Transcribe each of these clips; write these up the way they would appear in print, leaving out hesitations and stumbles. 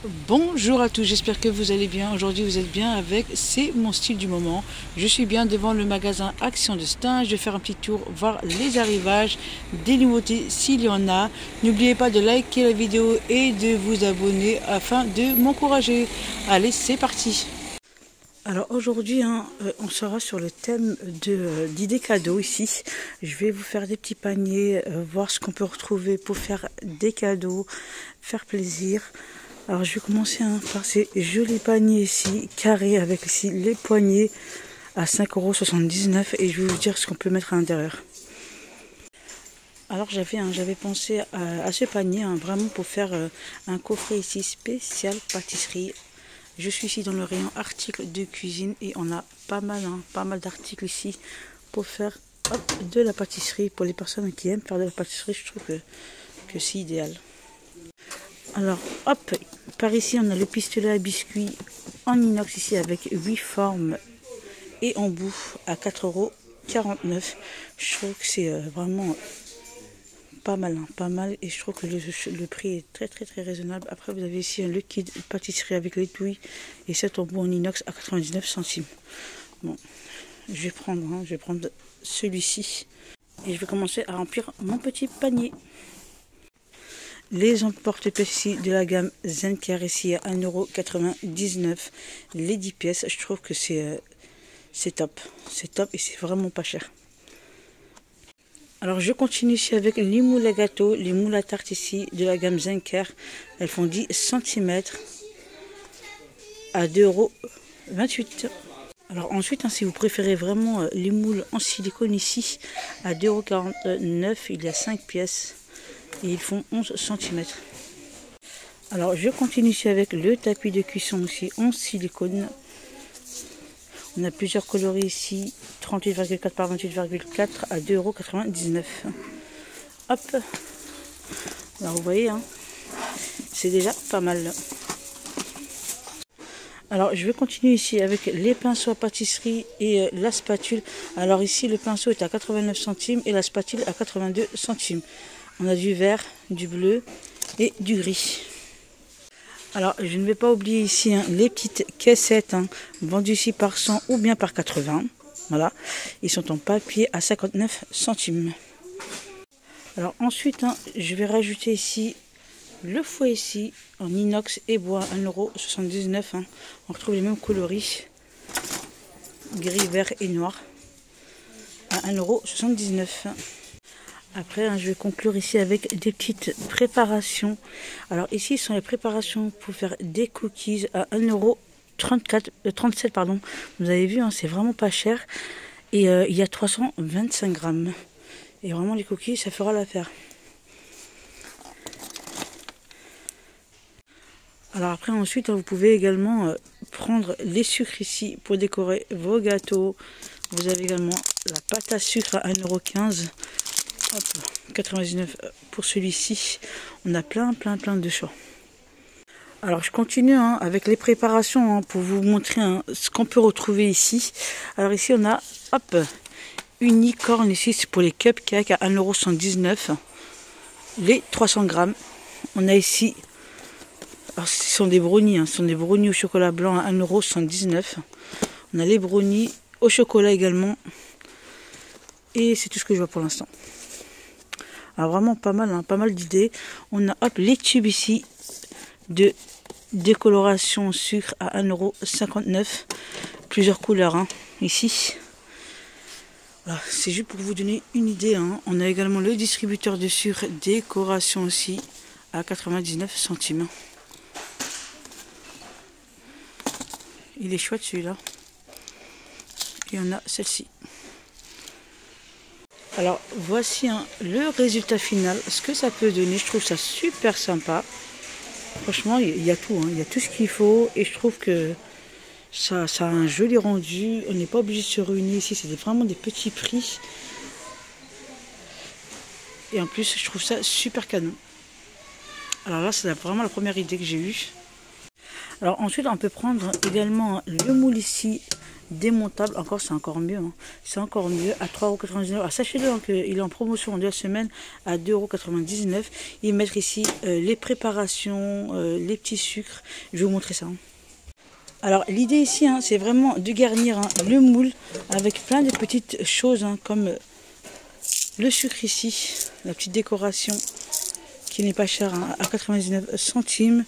Bonjour à tous, j'espère que vous allez bien. Aujourd'hui vous êtes bien avec C'est mon style du moment. Je suis bien devant le magasin Action de Stein. Je vais faire un petit tour, voir les arrivages, des nouveautés s'il y en a. N'oubliez pas de liker la vidéo et de vous abonner afin de m'encourager. Allez, c'est parti. Alors aujourd'hui, on sera sur le thème d'idées cadeaux ici. Je vais vous faire des petits paniers, voir ce qu'on peut retrouver pour faire des cadeaux, faire plaisir. Alors je vais commencer par ces jolis paniers ici, carrés, avec ici les poignées à 5,79 € et je vais vous dire ce qu'on peut mettre à l'intérieur. Alors j'avais pensé à ce panier vraiment pour faire un coffret ici spécial pâtisserie. Je suis ici dans le rayon articles de cuisine et on a pas mal d'articles ici pour faire de la pâtisserie. Pour les personnes qui aiment faire de la pâtisserie, je trouve que c'est idéal. Alors hop, par ici on a le pistolet à biscuits en inox ici avec 8 formes et en bout à 4,49 €. Je trouve que c'est vraiment pas mal et je trouve que le prix est très raisonnable. Après vous avez ici un liquide pâtisserie avec l'étui et 7 embouts en inox à 99 centimes. Bon, je vais prendre celui-ci et je vais commencer à remplir mon petit panier. Les emporte-pièces de la gamme Zenker ici à 1,99 €. Les 10 pièces, je trouve que c'est top. C'est top et c'est vraiment pas cher. Alors je continue ici avec les moules à gâteau, les moules à tarte ici de la gamme Zenker. Elles font 10 cm à 2,28 €. Alors ensuite, si vous préférez vraiment les moules en silicone ici à 2,49 €, il y a 5 pièces. Et ils font 11 cm. Alors je continue ici avec le tapis de cuisson aussi en silicone. On a plusieurs coloris ici, 38,4 par 28,4 à 2,99 €. Hop. Alors vous voyez, c'est déjà pas mal. Alors je vais continuer ici avec les pinceaux à pâtisserie et la spatule. Alors ici le pinceau est à 89 centimes et la spatule à 82 centimes. On a du vert, du bleu et du gris. Alors, je ne vais pas oublier ici les petites caissettes vendues ici par 100 ou bien par 80. Voilà, ils sont en papier à 59 centimes. Alors ensuite, je vais rajouter ici le fouet ici en inox et bois 1,79 €. On retrouve les mêmes coloris, gris, vert et noir à 1,79 €. Après, je vais conclure ici avec des petites préparations. Alors ici, ce sont les préparations pour faire des cookies à 1,37 €. Vous avez vu, c'est vraiment pas cher. Et il y a 325 grammes. Et vraiment, les cookies, ça fera l'affaire. Alors après, ensuite, vous pouvez également prendre les sucres ici pour décorer vos gâteaux. Vous avez également la pâte à sucre à 1,15 €. 99 € pour celui-ci. On a plein de choix. Alors je continue avec les préparations pour vous montrer ce qu'on peut retrouver ici. Alors ici on a unicorn ici, c'est pour les cupcakes à 1,119 €. Les 300 grammes. On a ici, alors ce sont des brownies, ce sont des brownies au chocolat blanc à 1,119 €. On a les brownies au chocolat également. Et c'est tout ce que je vois pour l'instant. Alors vraiment pas mal d'idées. On a les tubes ici de décoloration sucre à 1,59 €. Plusieurs couleurs ici. Voilà, c'est juste pour vous donner une idée. On a également le distributeur de sucre décoration aussi à 99 centimes. Il est chouette celui-là. Et on a celle-ci. Alors voici le résultat final, ce que ça peut donner. Je trouve ça super sympa. Franchement, il y a tout, il y a tout ce qu'il faut et je trouve que ça a un joli rendu. On n'est pas obligé de se ruiner ici, c'est vraiment des petits prix. Et en plus, je trouve ça super canon. Alors là, c'est vraiment la première idée que j'ai eue. Alors ensuite, on peut prendre également le moule ici démontable. Encore, c'est encore mieux. Hein. C'est encore mieux à 3,99 €. Alors, sachez-le hein, qu'il est en promotion de la semaine à 2,99 €. Ils mettent ici les préparations, les petits sucres. Je vais vous montrer ça. Hein. Alors, l'idée ici, hein, c'est vraiment de garnir hein, le moule avec plein de petites choses hein, comme le sucre ici, la petite décoration qui n'est pas chère hein, à 99 centimes.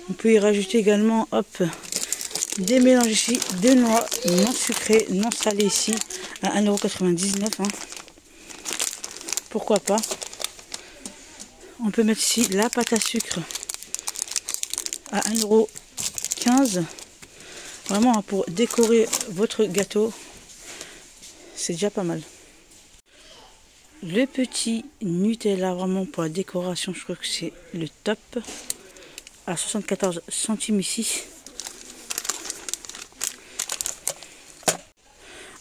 On peut y rajouter également hop, des mélanges ici de noix non sucrées, non salées ici à 1,99 €. Hein. Pourquoi pas. On peut mettre ici la pâte à sucre à 1,15 €. Vraiment hein, pour décorer votre gâteau, c'est déjà pas mal. Le petit Nutella, vraiment pour la décoration, je crois que c'est le top. À 74 centimes ici.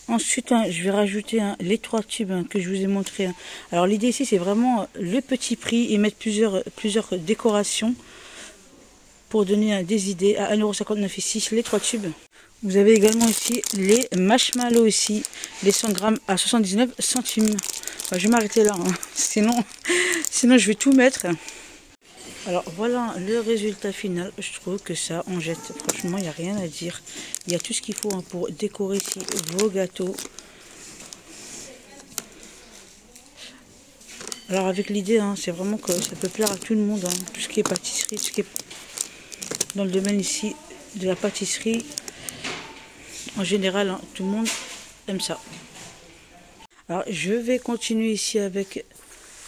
Ensuite, hein, je vais rajouter hein, les 3 tubes hein, que je vous ai montré. Hein. Alors l'idée ici, c'est vraiment le petit prix et mettre plusieurs décorations pour donner hein, des idées. À 1,59 € ici, les 3 tubes. Vous avez également ici les marshmallows ici, les 100 grammes à 79 centimes. Enfin, je vais m'arrêter là, hein. Sinon je vais tout mettre. Alors voilà le résultat final. Je trouve que ça en jette. Franchement, il n'y a rien à dire. Il y a tout ce qu'il faut hein, pour décorer ici vos gâteaux. Alors avec l'idée, hein, c'est vraiment que ça peut plaire à tout le monde. Hein. Tout ce qui est pâtisserie, tout ce qui est dans le domaine ici de la pâtisserie. En général, hein, tout le monde aime ça. Alors, je vais continuer ici avec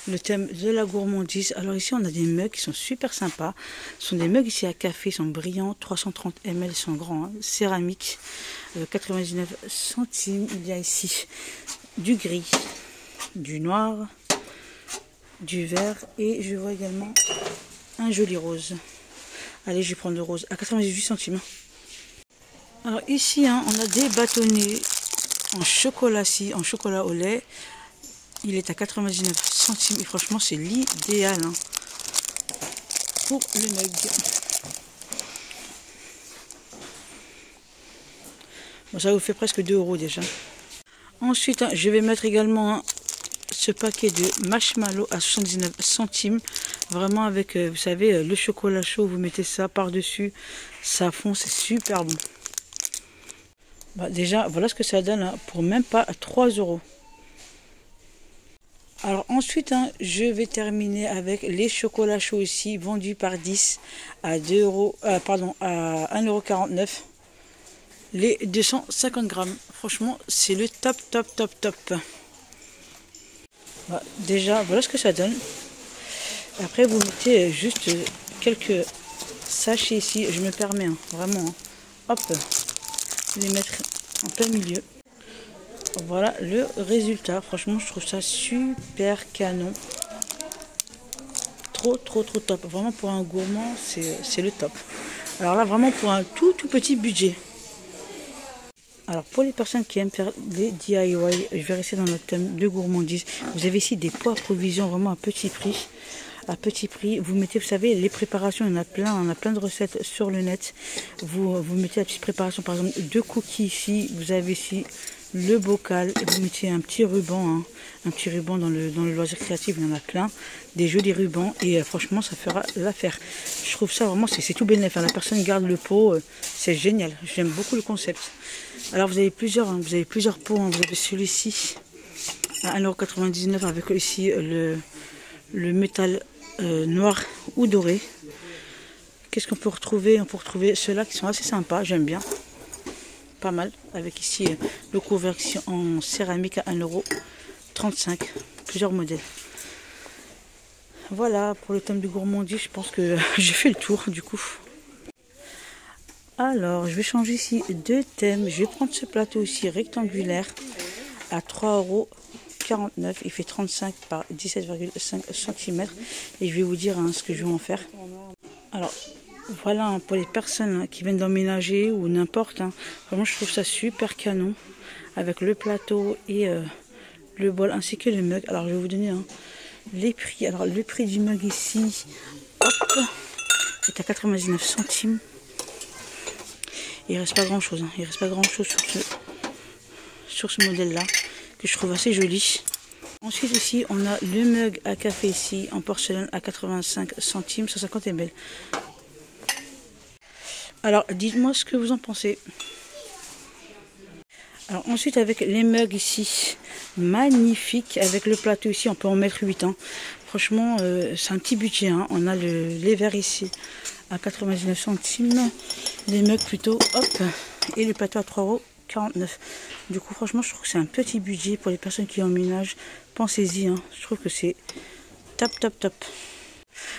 le thème de la gourmandise. Alors ici, on a des mugs qui sont super sympas. Ce sont des mugs ici à café, ils sont brillants, 330 ml, ils sont grands, hein, céramique, 99 centimes. Il y a ici du gris, du noir, du vert et je vois également un joli rose. Allez, je vais prendre le rose à 98 centimes. Alors ici, hein, on a des bâtonnets en chocolat au lait. Il est à 99 centimes et franchement, c'est l'idéal hein, pour le mug. Bon, ça vous fait presque 2 € déjà. Ensuite, hein, je vais mettre également hein, ce paquet de marshmallows à 79 centimes. Vraiment avec, vous savez, le chocolat chaud, vous mettez ça par-dessus. Ça fond, c'est super bon. Bah déjà, voilà ce que ça donne hein, pour même pas 3 €. Alors ensuite, hein, je vais terminer avec les chocolats chauds ici, vendus par 10 à 2 €, pardon, à 1,49 €. Les 250 grammes. Franchement, c'est le top, top, top, top. Bah, déjà, voilà ce que ça donne. Après, vous mettez juste quelques sachets ici. Je me permets, hein, vraiment, hein, hop, les mettre en plein milieu. Voilà le résultat. Franchement, je trouve ça super canon. Trop, trop, trop top. Vraiment, pour un gourmand, c'est le top. Alors là, vraiment, pour un tout petit budget. Alors, pour les personnes qui aiment faire des DIY, je vais rester dans notre thème de gourmandise. Vous avez ici des pots à provision vraiment à petit prix. À petit prix, vous mettez, vous savez, les préparations, on a plein de recettes sur le net. Vous mettez la petite préparation, par exemple, 2 cookies ici. Vous avez ici le bocal et vous mettez un petit ruban, hein, un petit ruban dans le loisir créatif. Il y en a plein, des jolis rubans et franchement, ça fera l'affaire. Je trouve ça vraiment, c'est tout bénéfique. Hein. La personne garde le pot, c'est génial. J'aime beaucoup le concept. Alors vous avez plusieurs, hein, pots. Hein. Vous avez celui-ci à 1,99 € avec ici le métal noir ou doré. Qu'est-ce qu'on peut retrouver? On peut retrouver ceux-là qui sont assez sympas, j'aime bien. Pas mal. Avec ici le couvercle en céramique à 1,35 €. Plusieurs modèles. Voilà pour le thème du gourmandise. Je pense que j'ai fait le tour du coup. Alors, je vais changer ici de thème. Je vais prendre ce plateau ici rectangulaire à 3,49 €. Il fait 35 par 17,5 cm. Et je vais vous dire hein, ce que je vais en faire. Alors, voilà hein, pour les personnes hein, qui viennent d'emménager ou n'importe. Hein, vraiment, je trouve ça super canon. Avec le plateau et le bol ainsi que le mug. Alors, je vais vous donner hein, les prix. Alors, le prix du mug ici hop, est à 99 centimes. Il reste pas grand chose. Hein. Il reste pas grand chose sur ce modèle-là, que je trouve assez joli. Ensuite ici, on a le mug à café ici, en porcelaine à 85 centimes, 150 ml. Alors, dites-moi ce que vous en pensez. Alors ensuite, avec les mugs ici, magnifique, avec le plateau ici, on peut en mettre 8 ans. Franchement, c'est un petit budget, hein. On a les verres ici à 99 centimes, les mugs plutôt, hop, et le plateau à 3,49 €. Du coup, franchement, je trouve que c'est un petit budget pour les personnes qui emménagent. Pensez-y, hein. Je trouve que c'est top, top, top.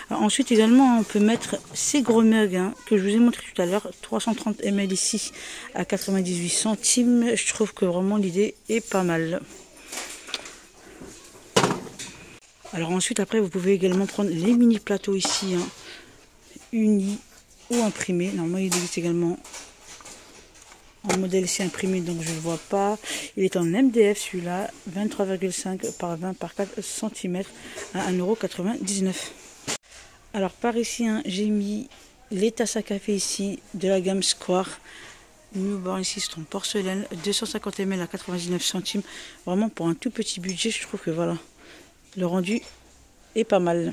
Alors ensuite, également, on peut mettre ces gros mugs, hein, que je vous ai montré tout à l'heure, 330 ml ici à 98 centimes. Je trouve que vraiment l'idée est pas mal. Alors ensuite, après, vous pouvez également prendre les mini plateaux ici, hein, unis ou imprimés. Normalement, il existe également un modèle ici imprimé, donc je ne le vois pas. Il est en MDF celui-là, 23,5 par 20 par 4 cm à 1,99 €. Alors par ici, hein, j'ai mis les tasses à café ici de la gamme Square. Newborn ici, c'est en porcelaine, 250 ml à 99 centimes. Vraiment pour un tout petit budget, je trouve que voilà, le rendu est pas mal.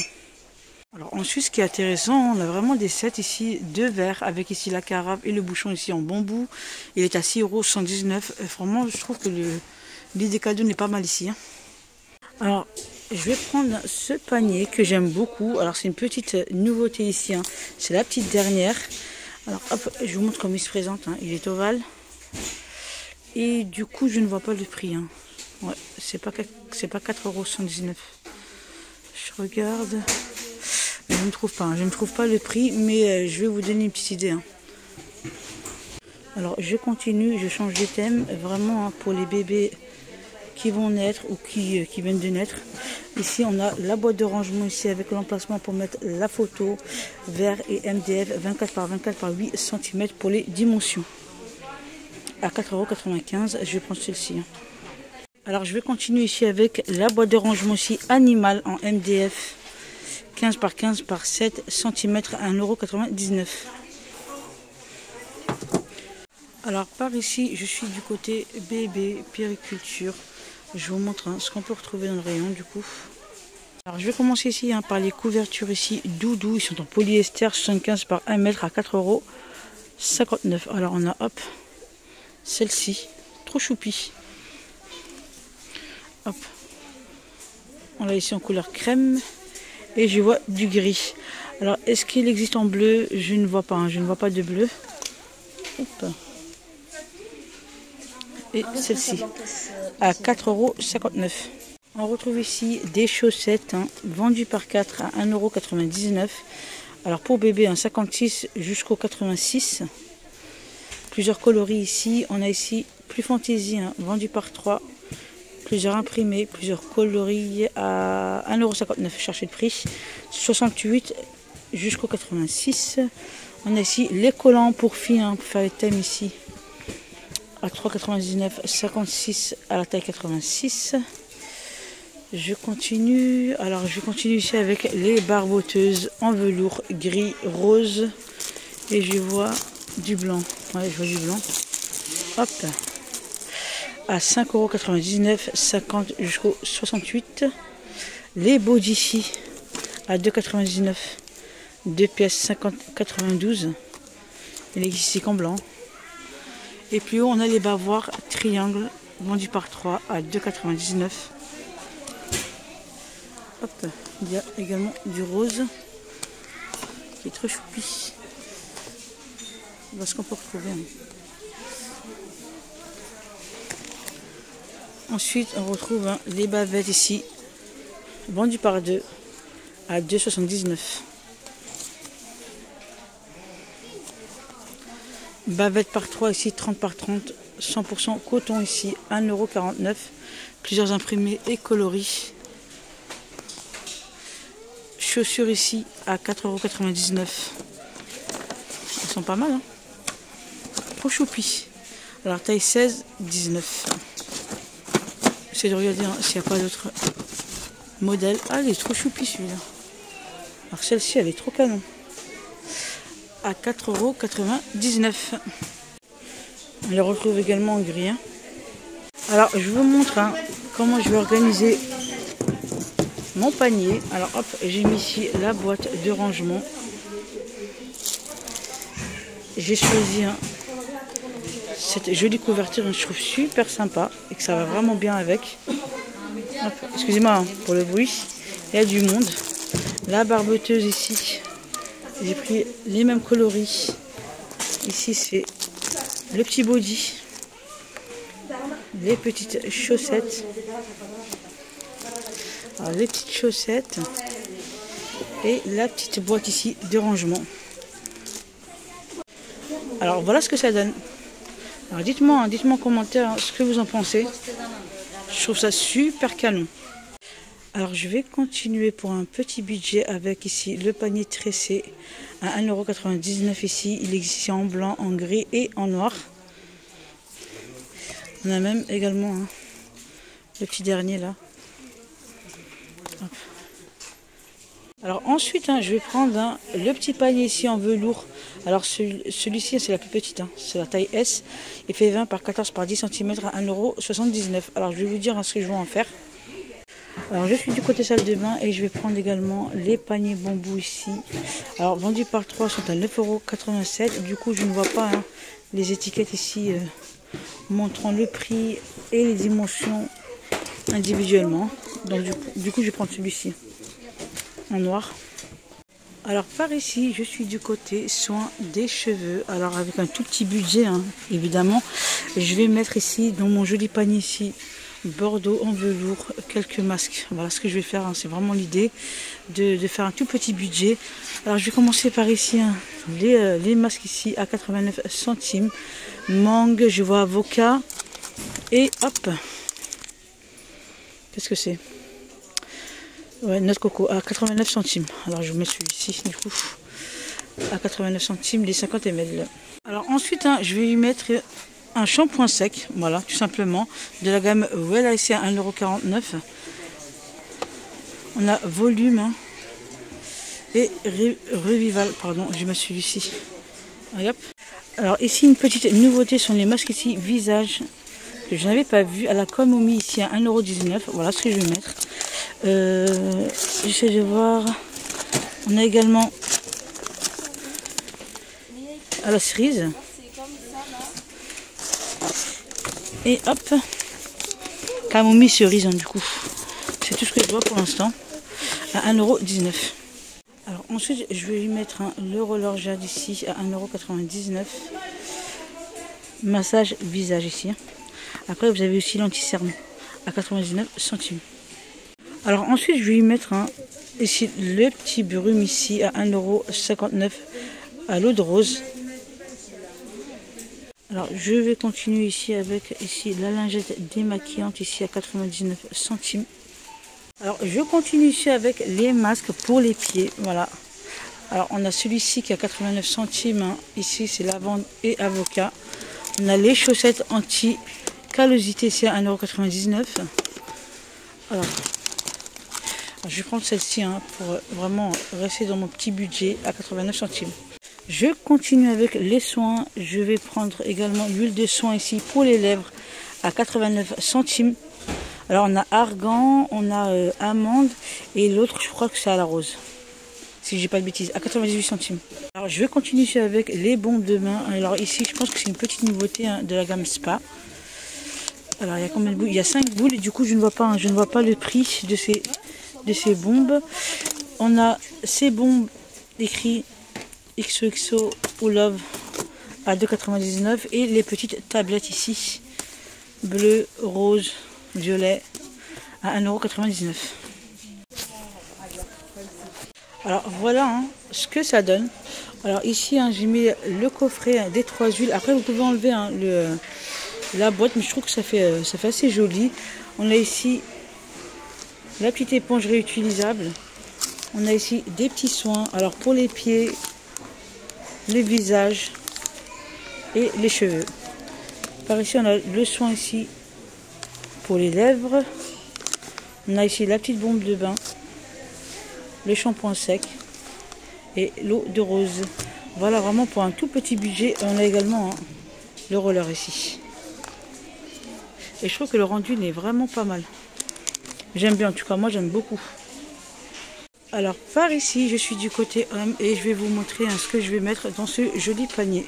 Alors ensuite, ce qui est intéressant, on a vraiment des sets ici de verre avec ici la carafe et le bouchon ici en bambou. Il est à 6,79 €. Vraiment, je trouve que l'idée cadeau n'est pas mal ici, hein. Alors, je vais prendre ce panier que j'aime beaucoup. Alors, c'est une petite nouveauté ici, hein. C'est la petite dernière. Alors, hop, je vous montre comment il se présente, hein. Il est ovale. Et du coup, je ne vois pas le prix, hein. Ouais, c'est pas 4,79 €. Je regarde. Je ne trouve pas, hein. Je ne trouve pas le prix, mais je vais vous donner une petite idée, hein. Alors, je continue, je change de thème. Vraiment, hein, pour les bébés qui vont naître ou qui viennent de naître. Ici, on a la boîte de rangement ici avec l'emplacement pour mettre la photo, verre et MDF 24 par 24 par 8 cm pour les dimensions. À 4,95 €, je vais prendre celle-ci, hein. Alors, je vais continuer ici avec la boîte de rangement ici animal en MDF 15 par 15 par 7 cm à 1,99 €. Alors, par ici, je suis du côté bébé périculture. Je vous montre, hein, ce qu'on peut retrouver dans le rayon du coup. Alors je vais commencer ici, hein, par les couvertures ici doudou. Ils sont en polyester 75 par 1 mètre à 4,59 €. Alors on a hop, celle-ci, trop choupie. Hop. On l'a ici en couleur crème. Et je vois du gris. Alors est-ce qu'il existe en bleu? Je ne vois pas, hein, je ne vois pas de bleu. Hop. Et celle-ci à 4,59 €. On retrouve ici des chaussettes, hein, vendues par 4 à 1,99 €. Alors pour bébé, un 56 jusqu'au 86. Plusieurs coloris ici. On a ici plus fantaisie, hein, vendu par 3. Plusieurs imprimés, plusieurs coloris à 1,59 €. Cherchez le prix. 68 jusqu'au 86. On a ici les collants pour filles, hein, pour faire les thèmes ici. À 3,99 €, 56 à la taille 86. Je continue. Alors je continue ici avec les barboteuses en velours gris rose. Et je vois du blanc. Ouais, je vois du blanc. Hop. À 5,99 €, 50 jusqu'au 68. Les body ici à 2,99 €. 2 pièces 50,92 €. Il existe ici qu'en blanc. Et plus haut, on a les bavoirs triangles vendus par 3 à 2,99 €. Hop, il y a également du rose qui est très choupi. Voilà ce qu'on peut retrouver, hein. Ensuite, on retrouve, hein, les bavettes ici, vendues par 2 à 2,79 €. Bavette par 3 ici, 30 par 30, 100% coton ici, 1,49 €. Plusieurs imprimés et coloris. Chaussures ici à 4,99 €. Elles sont pas mal, hein. Trop choupi. Alors taille 16, 19. J'essaie de regarder, hein, s'il n'y a pas d'autres modèles. Ah, il est trop choupi celui-là. Alors celle-ci, elle est trop canon. À 4,99 €. On les retrouve également en gris, hein. Alors je vous montre comment je vais organiser mon panier. Alors hop, j'ai mis ici la boîte de rangement. J'ai choisi cette jolie couverture, je trouve super sympa et que ça va vraiment bien avec. Excusez-moi pour le bruit, il y a du monde. La barboteuse ici, j'ai pris les mêmes coloris. Ici c'est le petit body, les petites chaussettes. Alors, les petites chaussettes et la petite boîte ici de rangement. Alors voilà ce que ça donne. Alors dites-moi en commentaire ce que vous en pensez. Je trouve ça super canon. Alors je vais continuer pour un petit budget avec ici le panier tressé à 1,99 € ici. Il existe ici en blanc, en gris et en noir. On a même également le petit dernier là. Hop. Alors ensuite je vais prendre le petit panier ici en velours. Alors celui-ci c'est la plus petite, c'est la taille S. Il fait 20 par 14 par 10 cm à 1,79 €. Alors je vais vous dire ce que je vais en faire. Alors je suis du côté salle de bain et je vais prendre également les paniers bambou ici. Alors vendus par 3 sont à 9,87 €. Du coup je ne vois pas les étiquettes ici montrant le prix et les dimensions individuellement. Donc du coup je vais prendre celui-ci en noir. Alors par ici je suis du côté soin des cheveux. Alors avec un tout petit budget évidemment, je vais mettre ici dans mon joli panier ici bordeaux en velours quelques masques. Voilà ce que je vais faire, c'est vraiment l'idée de faire un tout petit budget. Alors je vais commencer par ici les masques ici à 89 centimes. Mangue, je vois avocat et hop, qu'est-ce que c'est? Ouais, noix de coco à 89 centimes. Alors je mets celui-ci du coup à 89 centimes les 50 ml. Alors ensuite je vais y mettre un shampoing sec, voilà, tout simplement, de la gamme Well ici à 1,49 €. On a volume et revival, pardon, je mets celui-ci. Alors ici une petite nouveauté sont les masques ici visage que je n'avais pas vu à la camomille ici à 1,19 €. Voilà ce que je vais mettre. J'essaie de voir. On a également à la cerise. Et hop, camomille cerise du coup. C'est tout ce que je vois pour l'instant à 1,19 €. Alors ensuite je vais lui mettre le roller jade ici à 1,99 €. Massage visage ici. Après vous avez aussi l'anti-cerne à 99 centimes. Alors ensuite je vais lui mettre ici le petit brume ici à 1,59 € à l'eau de rose. Alors je vais continuer ici avec la lingette démaquillante ici à 99 centimes. Alors je continue ici avec les masques pour les pieds. Voilà. Alors on a celui-ci qui est à 89 centimes. Ici c'est lavande et avocat. On a les chaussettes anti-callosité ici à 1,99 €. Alors je vais prendre celle-ci pour vraiment rester dans mon petit budget à 89 centimes. Je continue avec les soins. Je vais prendre également l'huile de soin ici pour les lèvres à 89 centimes. Alors on a argan, on a amande et l'autre je crois que c'est à la rose. Si j'ai pas de bêtises, à 98 centimes. Alors je vais continuer ici avec les bombes de main. Alors ici je pense que c'est une petite nouveauté de la gamme Spa. Alors il y a combien de boules? Il y a 5 boules et du coup je ne vois pas le prix de ces bombes. On a ces bombes écrit XOXO ou Love à 2,99 € et les petites tablettes ici bleu, rose, violet à 1,99 €. Alors voilà ce que ça donne. Alors ici j'ai mis le coffret des 3 huiles. Après vous pouvez enlever la boîte, mais je trouve que ça fait assez joli. On a ici la petite éponge réutilisable. On a ici des petits soins. Alors pour les pieds, le visage et les cheveux. Par ici on a le soin ici pour les lèvres. On a ici la petite bombe de bain, le shampoing sec et l'eau de rose. Voilà vraiment pour un tout petit budget. On a également le roller ici. Et je trouve que le rendu n'est vraiment pas mal. J'aime bien, en tout cas moi j'aime beaucoup. Alors par ici je suis du côté homme et je vais vous montrer ce que je vais mettre dans ce joli panier.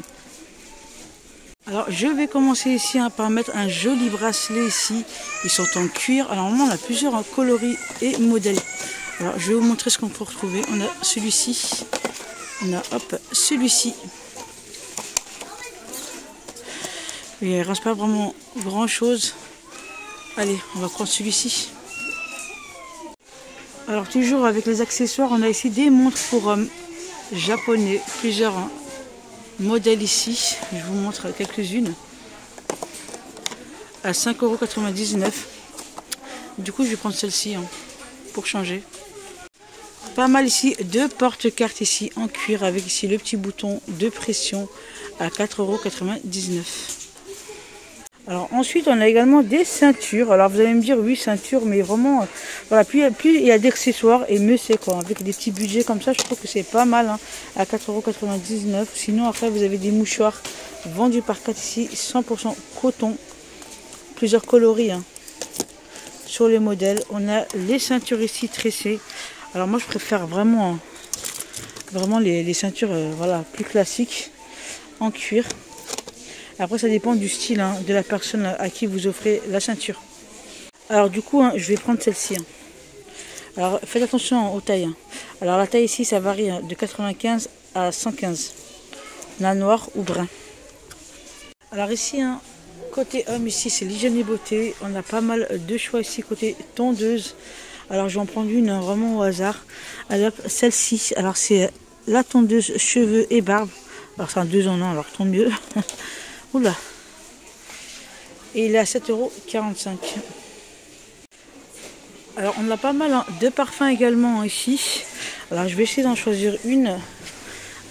Alors je vais commencer ici par mettre un joli bracelet ici. Ils sont en cuir. Alors normalement on a plusieurs coloris et modèles. Alors je vais vous montrer ce qu'on peut retrouver. On a celui-ci. On a hop celui-ci. Il ne reste pas vraiment grand chose. Allez, on va prendre celui-ci. Alors toujours avec les accessoires, on a ici des montres pour hommes japonais, plusieurs modèles ici. Je vous montre quelques-unes à 5,99 €. Du coup, je vais prendre celle-ci pour changer. Pas mal ici de porte-cartes ici en cuir avec ici le petit bouton de pression à 4,99 €. Alors ensuite on a également des ceintures. Alors vous allez me dire oui ceinture, mais vraiment voilà, plus il y a d'accessoires et mieux c'est quoi. Avec des petits budgets comme ça, je trouve que c'est pas mal à 4,99 €. Sinon après vous avez des mouchoirs vendus par 4 ici, 100% coton, plusieurs coloris sur les modèles. On a les ceintures ici tressées. Alors moi je préfère vraiment les ceintures voilà, plus classiques en cuir. Après ça dépend du style de la personne à qui vous offrez la ceinture. Alors du coup je vais prendre celle-ci. Alors faites attention aux tailles. Alors la taille ici ça varie de 95 à 115. On a noir ou brun. Alors ici côté homme ici c'est l'hygiène et beauté. On a pas mal de choix ici côté tondeuse. Alors je vais en prendre une vraiment au hasard. Alors celle-ci, alors c'est la tondeuse cheveux et barbe. Alors c'est un 2 en 1, alors tant mieux. Oula. Et il est à 7,45 €. Alors on a pas mal de parfums également ici. Alors je vais essayer d'en choisir une.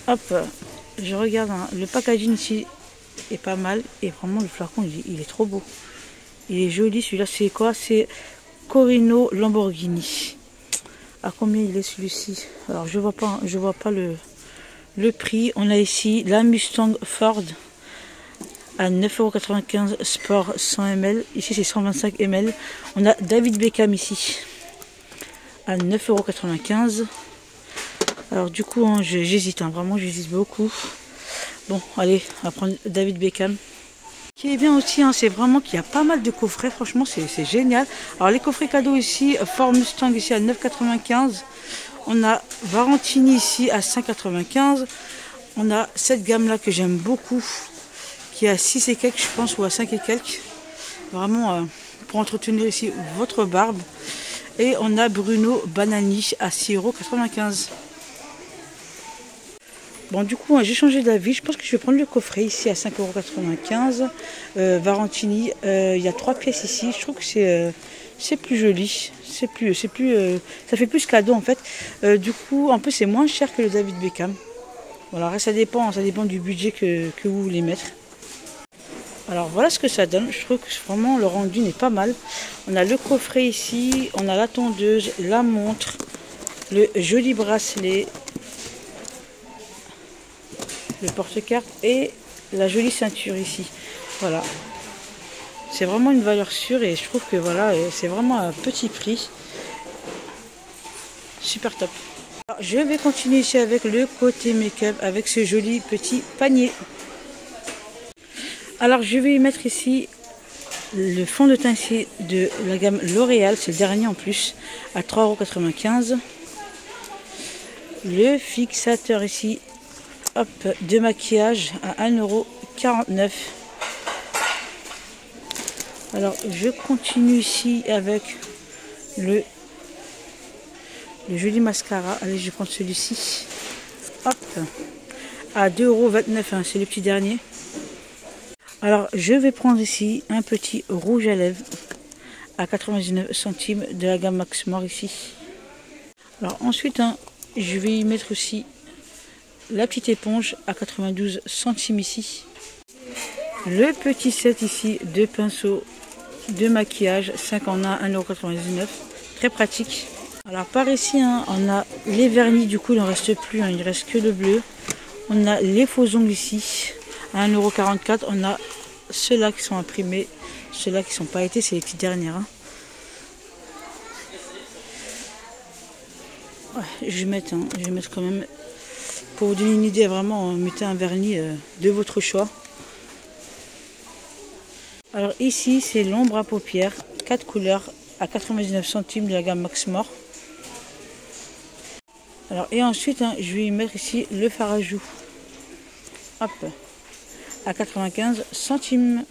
Hop, je regarde le packaging ici est pas mal. Et vraiment le flacon il est trop beau. Il est joli celui-là. C'est quoi? C'est Corino Lamborghini. À combien il est celui-ci? Alors je vois pas le prix. On a ici la Mustang Ford à 9,95 € sport 100 ml. Ici c'est 125 ml. On a David Beckham ici à 9,95 €. Alors du coup j'hésite, vraiment j'hésite beaucoup. Bon allez, on va prendre David Beckham. Ce qui est bien aussi, c'est vraiment qu'il y a pas mal de coffrets. Franchement c'est génial. Alors les coffrets cadeaux ici, Ford Mustang ici à 9,95 €. On a Valentini ici à 5,95 €. On a cette gamme là que j'aime beaucoup, qui est à 6 et quelques je pense, ou à 5 et quelques. Vraiment pour entretenir ici votre barbe. Et on a Bruno Banani à 6,95 €. Bon du coup j'ai changé d'avis. Je pense que je vais prendre le coffret ici à 5,95 €. Valentini, il y a 3 pièces ici. Je trouve que c'est plus joli. Ça fait plus cadeau en fait. Du coup en plus c'est moins cher que le David Beckham. Voilà, ça dépend du budget que vous voulez mettre. Alors voilà ce que ça donne. Je trouve que vraiment le rendu n'est pas mal. On a le coffret ici, on a la tondeuse, la montre, le joli bracelet, le porte-carte et la jolie ceinture ici. Voilà. C'est vraiment une valeur sûre et je trouve que voilà, c'est vraiment un petit prix. Super top. Alors, je vais continuer ici avec le côté make-up avec ce joli petit panier. Alors je vais y mettre ici le fond de teint ici de la gamme L'Oréal, c'est le dernier en plus, à 3,95 €. Le fixateur ici, hop, de maquillage à 1,49 €. Alors je continue ici avec le joli mascara. Allez, je vais prendre celui-ci. Hop, à 2,29 €, c'est le petit dernier. Alors je vais prendre ici un petit rouge à lèvres à 99 centimes de la gamme Maxmore ici. Alors ensuite je vais y mettre aussi la petite éponge à 92 centimes ici. Le petit set ici de pinceaux de maquillage 5 en 1, 1,99 €. Très pratique. Alors par ici on a les vernis, du coup il n'en reste plus, il ne reste que le bleu. On a les faux ongles ici à 1,44 €. On a ceux-là qui sont imprimés, ceux-là qui sont pas été, c'est les petites dernières. Hein. Ouais, je vais mettre quand même, pour vous donner une idée, vraiment, mettez un vernis de votre choix. Alors ici, c'est l'ombre à paupières, 4 couleurs à 99 centimes de la gamme Maxmore. Alors, et ensuite, hein, je vais y mettre ici le fard à joues. Hop, à 95 centimes.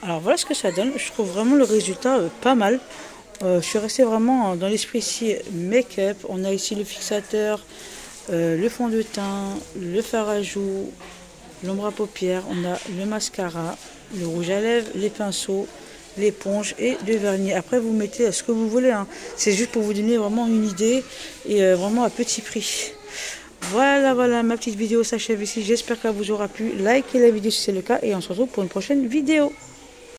Alors voilà ce que ça donne. Je trouve vraiment le résultat pas mal. Je suis restée vraiment dans l'esprit ici make-up. On a ici le fixateur, le fond de teint, le fard à joues, l'ombre à paupières. On a le mascara, le rouge à lèvres, les pinceaux, l'éponge et le vernis. Après, vous mettez ce que vous voulez. Hein. C'est juste pour vous donner vraiment une idée et vraiment à petit prix. Voilà, ma petite vidéo s'achève ici. J'espère qu'elle vous aura plu. Likez la vidéo si c'est le cas et on se retrouve pour une prochaine vidéo.